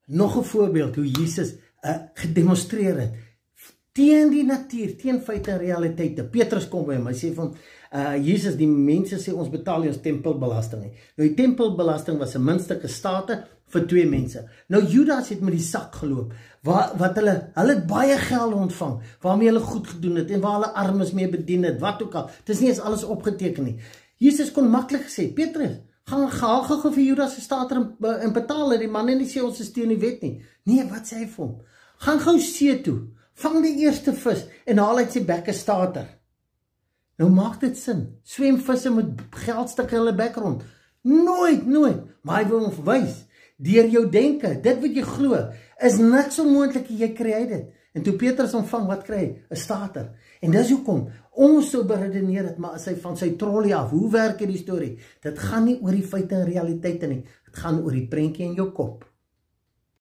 nog 'n voorbeeld hoe Jesus gedemonstreer het teen die natuur, teen feite en realiteite. Petrus kom by hom, hy sê vir hom, Jesus, die mense sê ons betaal nie ons tempelbelasting nie. Nou die tempelbelasting was 'n minste state vir 2 mense. Nou Judas het met die sak geloop, wat hulle het baie geld ontvang, waarmee hulle goed gedoen het, en waar hulle armes mee bedien het, wat ook al. Het is nie eens alles opgeteken nie. Jesus kon maklik gesê, Petrus, gaan gou vir Judas se stater en betaal het, die man en nie sê ons is teen die wet nie. Nee, wat sê hy vir hom? Gaan gou see toe, vang die eerste vis, en haal uit sy bekke stater. Nou maak dit sin, swem visse met geldstukke in hulle bek rond. Nooit, maar hy wil hom verwys, deur jou denke, dit wat jy glo, is niks onmoontlik, jy kry dit. En toe Petrus ontvang, wat kry hy? 'n stater. En dis hoekom, ons sou beredeneer het, maar as hy van sy trollie af, hoe werk die storie? Dit gaan nie oor die feite en realiteite nie, dit gaan oor die prentjie in jou kop.